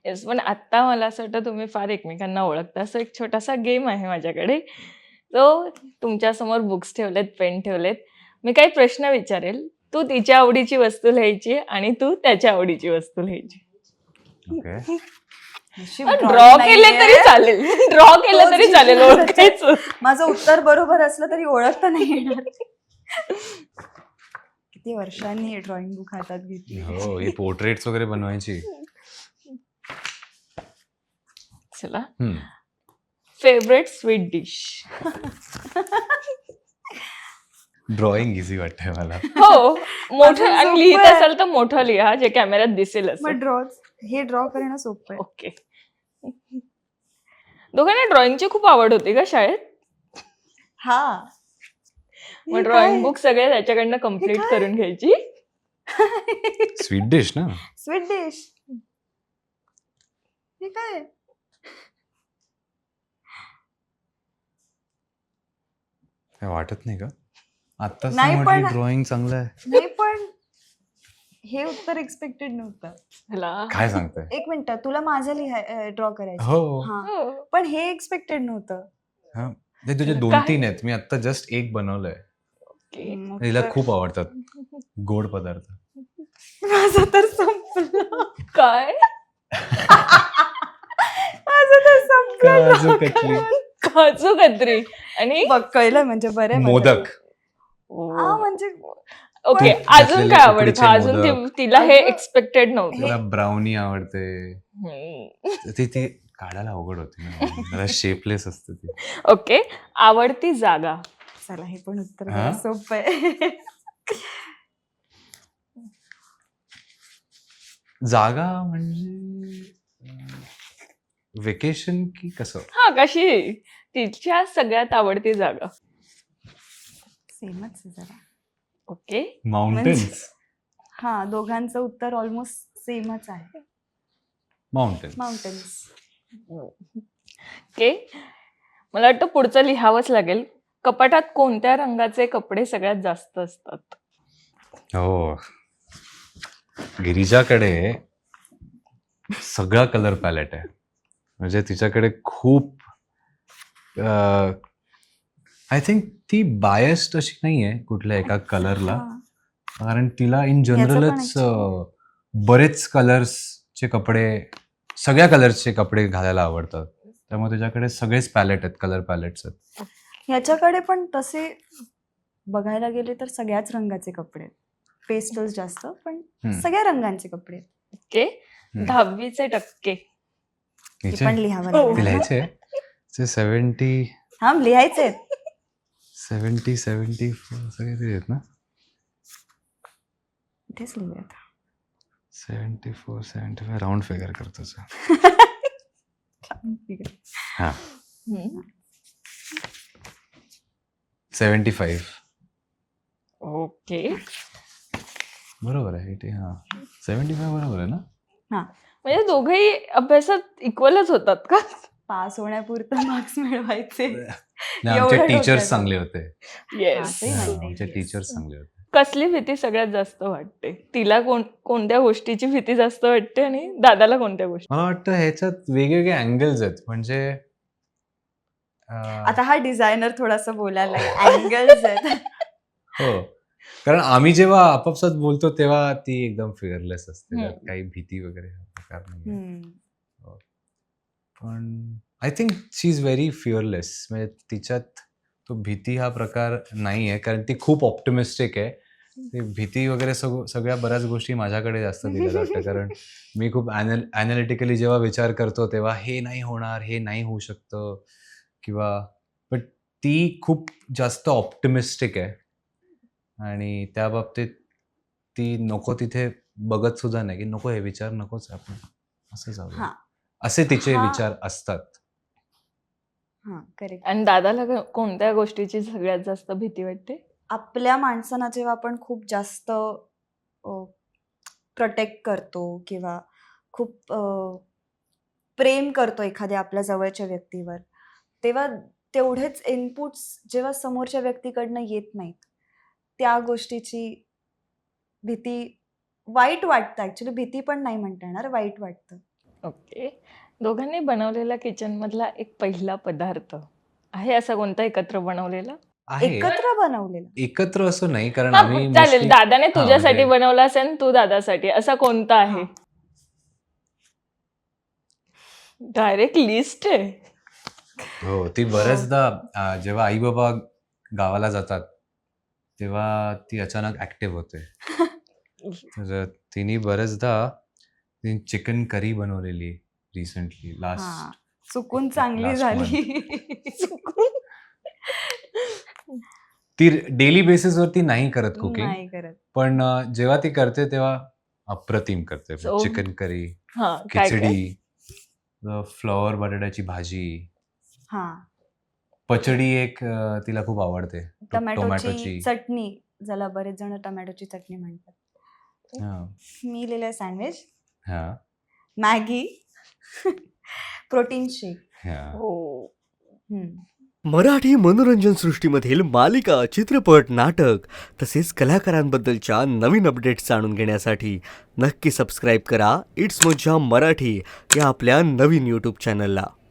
Yes, पण आत्ता मला असं वाटतं तुम्ही फार एकमेकांना ओळखता. असं एक छोटासा गेम आहे माझ्याकडे. तो तुमच्यासमोर बुक्स ठेवलेत, पेन ठेवलेत. मी काही प्रश्न विचारेल. तू तिच्या आवडीची वस्तू लिहायची आणि तू त्याच्या आवडीची वस्तू लिहायची. ओके. नशीब ड्रॉ drawing केले नाहीये. तरी चालेल. ड्रॉ केलं तोच तरी चालेल, जिंकणार ओळखायचं. माझं उत्तर बरोबर असलं तरी ओळखता नाही येणार. किती वर्षांनी ड्रॉइंग बुक हातात घेतली. हो, ही पोर्ट्रेट्स वगैरे बनवायची. चला. हम्म. Favourite sweet dish. Drawing easy वाटतंय मला. हो, मोठं आणि सोपं लिहित आहे. असाल तर मोठं लिहा, जे कॅमेऱ्यात दिसेल असं. मग हे ड्रॉ करणं सोपं आहे. ओके. दोघांना ड्रॉइंगची खूप आवड होती का शाळेत? हा. मग ड्रॉइंग बुक सगळे त्याच्याकडनं कम्प्लीट काय? करून घ्यायची. स्वीट डिश ना. Sweet dish. हे काय? काय वाटत नाही का? आत्ताच नाही म्हटली पण- ड्रॉइंग चांगलं आहे. नाही पण हे उत्तर एक्सपेक्टेड नव्हतं. ह्याला. काय सांगताय? एक मिनिट, तुला माझं ड्रॉ करायचं. हो. हा. हो. पण हे एक्सपेक्टेड नव्हतं. हा. ते तुझे काय? 2-3 आहेत. मी आता जस्ट एक बनवलंय. ओके. मग तिला तर- खूप आवडतात गोड पदार्थ. माझं तर संपलं. काय? माझं तर संपलं. काजू draw कतली. करून. काजू कतरी आणि बघ कळलं म्हणजे बरं आहे मोदक. हा म्हणजे ओके. तूप अजून घातलेले काय आवडतं? उकडीचे अजून मोदक. तिला हे अगं, एक्सपेक्टेड नव्हतं. तिला ब्राउनी आवडते. हम्म. ती काढायला अवघड होती ना. जरा शेपलेस असते ती. ओके. आवडती जागा. चला हे पण उत्तर हा? जरा सोपं आहे. जागा म्हणजे वेकेशन की कसं? हा, कशी तिच्या सगळ्यात आवडती जागा. सेमच आहे जरा. ओके. माउंटेन्स. हा, दोघांचं उत्तर ऑलमोस्ट सेमच आहे. माउंटेन्स. माउंटेन्स. ओके. मला वाटतं पुढचं लिहावंच लागेल. कपाटात कोणत्या रंगाचे कपडे सगळ्यात जास्त असतात? हो. गिरिजाकडे सगळा कलर पॅलेट आहे. म्हणजे तिच्याकडे खूप आय थिंक ती बायस्ड अशी नाहीये कुठल्या एका कलरला. कारण तिला इन जनरलच बरेच कलर्सचे कपडे, सगळ्या कलर्सचे कपडे घालायला आवडतात. त्यामुळे त्याच्याकडे सगळेच पॅलेट आहेत, कलर पॅलेट्स आहेत. ह्याच्याकडे पण तसे बघायला गेले तर सगळ्याच रंगाचे कपडे, पेस्टल्स जास्त, पण सगळ्या रंगांचे कपडे. ओके. 10वीचे टक्के. ते हिचे- पण लिहावं हो. ते लागेल. लिहायचे 70 हा, लिहायचे. 74 सगळे ते आहेत ना. इथेच लिहूयात. 74 75 राऊंड फिगर करतो. हा. हम्म. 75 ओके. बरोबर आहे. हा 75 बरोबर आहे ना. म्हणजे दोघेही अभ्यासात इक्वलच होतात का? पास होण्यापुरतं मार्क्स मिळवायचे. नाही, आमचे एवढं टीचर्स डोक्यात. चांगले होते. येस. ते माहिती. आमचे Yes. टीचर्स चांगले होते. कसली भीती सगळ्यात जास्त वाटते? तिला कोणत्या गोष्टीची भीती जास्त वाटते आणि दादाला कोणत्या गोष्टी? मला वाटतं ह्याच्यात वेगवेगळे अँगल्स आहेत. म्हणजे आता हा डिझायनर थोडासा बोलायला अँगल्स आहेत. हो, कारण आम्ही जेव्हा आपापसात बोलतो तेव्हा ती एकदम फिअरलेस असते. त्यात काही भीती वगैरे हा प्रकार नाही. पण I think she is very fearless. म्हणजे तिच्यात तो भीती हा प्रकार नाही आहे, कारण ती खूप ऑप्टिमिस्टिक आहे. ती भीती वगैरे सगळ्या बऱ्याच गोष्टी माझ्याकडे जास्त दिल्या जातं. कारण मी खूप ॲनालिटिकली जेव्हा विचार करतो तेव्हा हे नाही होणार, हे नाही होऊ शकतं किंवा, पण ती खूप जास्त ऑप्टिमिस्टिक आहे आणि त्या बाबतीत ती नको तिथे बघत सुद्धा नाही की नको हे विचार नकोच, आपण असं जाऊया, असे तिचे विचार असतात. करेक्ट. आणि दादाला कोणत्या गोष्टीची सगळ्यात जास्त भीती वाटते? आपल्या माणसांना जेव्हा आपण खूप जास्त प्रोटेक्ट करतो किंवा खूप प्रेम करतो एखाद्या आपल्या जवळच्या व्यक्तीवर, तेव्हा तेवढेच इनपुट्स जेव्हा समोरच्या व्यक्तीकडनं येत नाहीत, त्या गोष्टीची भीती, वाईट वाटतं. ऍक्च्युली भीती पण नाही म्हणता येणार, वाईट वाटतं. ओके. दोघांनी बनवलेला किचन मधला एक पहिला पदार्थ आहे असा कोणता एकत्र बनवलेला? आहे एकत्र बनवलेलं. एकत्र असं नाही कारण हा, आम्ही चालेल. mostly- दादाने हा, तुझ्यासाठी म्हणजे- बनवला असेल, तू दादासाठी. असा कोणता आहे? हा. डायरेक्ट लिस्ट आहे. हो ती बऱ्याचदा जेव्हा आई बाबा गावाला जातात तेव्हा ती अचानक ऍक्टिव्ह होते. तर तिने बऱ्याचदा चिकन करी बनवलेली रिसेंटली हा लास्ट चुकून चांगली last झाली. ती डेली बेसिस वरती नाही करत कुकिंग नाही करत. पण जेव्हा ती करते तेव्हा अप्रतिम करते. So- चिकन करी, हा, काय काय? खिचडी, फ्लॉवर बटाट्याची भाजी, हा पचडी एक तिला खूप आवडते. टोमॅटोची चटणी, ज्याला बरेच जण टोमॅटोची चटणी म्हणतात. हा, मी लिहिलंय सँडविच, हा, मॅगी, प्रोटीन शेक. हा. हो. मराठी मनोरंजन सृष्टीमधील मालिका, चित्रपट, नाटक तसेच कलाकारांबद्दलच्या नवीन अपडेट्स जाणून घेण्यासाठी नक्की सबस्क्राईब करा इट्स मज्जा मराठी या आपल्या नवीन यूट्यूब चॅनलला.